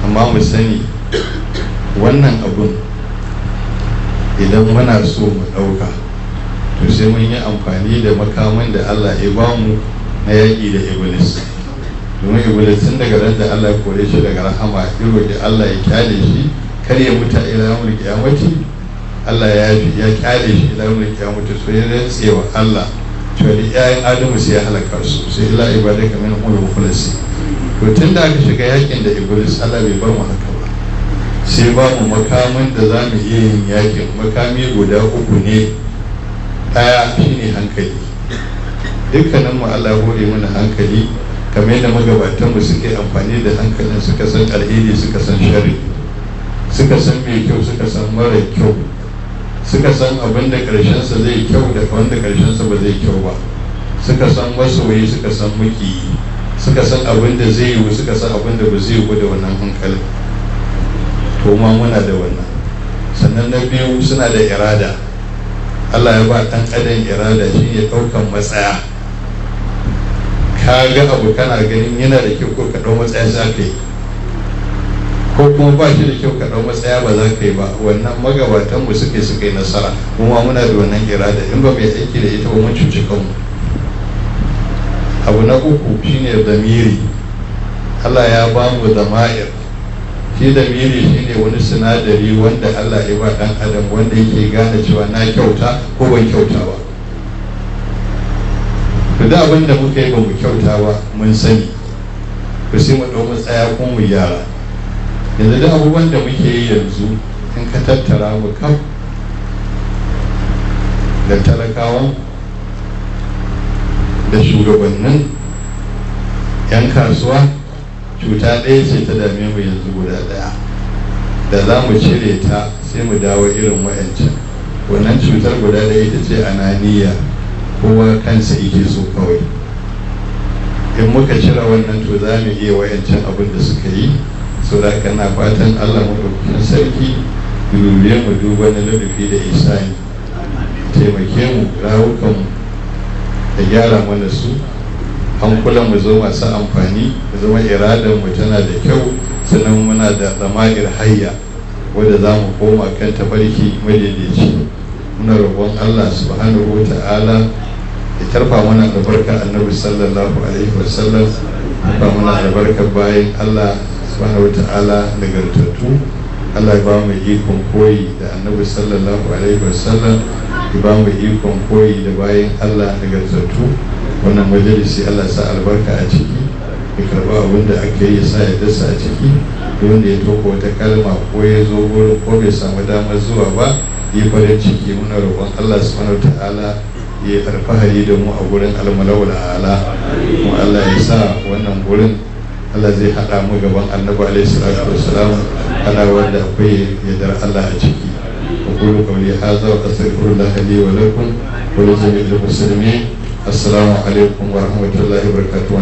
amma mu sani wannan abun idan muna so mu ɗauka to sai mun yi amfani da makaman da Allah ya bamu na yaƙi da iblis. domin iblis tun daga ran da Allah ya kore shi daga rahama ya roƙi Allah ya kyale shi kar ya mutu ila yawmul qiyamati, Allah ya kyale shi ila yawmul qiyamati, so ya rantse wa Allah to da ƴaƴan Adamu sai ya halaka su, sai ila ibadaka minhumul mukhlasin. to tun da aka shiga yakin da iblis, Allah bai bar mu haka ba, sai ba mu makaman da za mu iya yin yakin. Makami guda uku ne. Ɗaya shine hankali. Dukkanin mu Allah hore mana hankali, kamar yadda magabatan mu suke amfani da hankalin, suka san alheri suka san sharri, suka san mai kyau suka san mara kyau, suka san abin da ƙarshensa zai kyau da wanda ƙarshensa ba zai kyau ba, suka san masoyi suka san mukiyi, suka san abin da zai yiwu suka san abin da ba zai yiwu da wannan hankalin. To ma muna da wannan. Sannan na biyu suna da irada. Allah ya ba ɗan adam irada, shi ne ɗaukan matsaya. Ka ga abu kana ganin yana da kyau ko ka ɗau matsaya za ka yi, ko kuma ba shi da kyau ka ɗau matsaya ba za ka yi ba. Wannan magabatanmu suka yi nasara, kuma muna da wannan irada. In ba mai aiki da ita ba mun cuci kanmu. Abu na uku shine damiri. Allah ya ba mu dama'ir. Shi damiri shine wani sinadari wanda Allah ya ba dan adam, wanda yake gane cewa na kyauta ko ban kyauta ba. To da abin da muka yi ba mu kyauta ba mun sani, to sai mu ɗau matsaya ko mu gyara. Yanzu da abubuwan da muke yi yanzu in ka tattara mu kam da talakawan da shugabannin 'yan kasuwa, cuta ɗaya ce ta dame mu yanzu guda ɗaya, da za mu cire ta sai mu dawo irin wa'ancan. Wannan cutar guda ɗaya ita ce ananiya, kowa kansa yake so kawai. In muka cire wannan to za mu iya wa'ancan abin da suka yi. So da haka na fatan Allah maɗaukakin sarki dube mu duba na ladabi da isani, taimake mu rawukanmu da gyara mana su, hankulan mu zo masu amfani, da zama iradar mu tana da kyau, sannan muna da dama'ir hayya wadda za mu koma kan tafarki madaidaici. Muna roƙon Allah subhanahu wa ta'ala ya tarfa mana albarkar annabi sallallahu alaihi wasallam, tarfa mana albarkar bayan Allah subhanahu wa ta'ala nagartattu. Allah ya ba mu ikon koyi da annabi sallallahu alaihi wasallam, ya ba mu ikon koyi da bayan Allah nagartattu. Wannan majalisi Allah sa albarka a ciki, ya karba abin da aka yi, sa ya dasa a ciki. Wanda ya toko wata kalma ko ya zo wurin ko bai samu damar zuwa ba, yi farin ciki. Muna roƙon Allah subhanahu ta'ala ya alfahari da mu a gurin almalawul ala, kuma Allah ya sa wannan gurin Allah zai haɗa mu gaban annabi alaihi salatu wassalam, ana wanda akwai yardar Allah a ciki. أقول قولي هذا وأستغفر الله لي ولكم ولجميع المسلمين. السلام عليكم ورحمة الله وبركاته.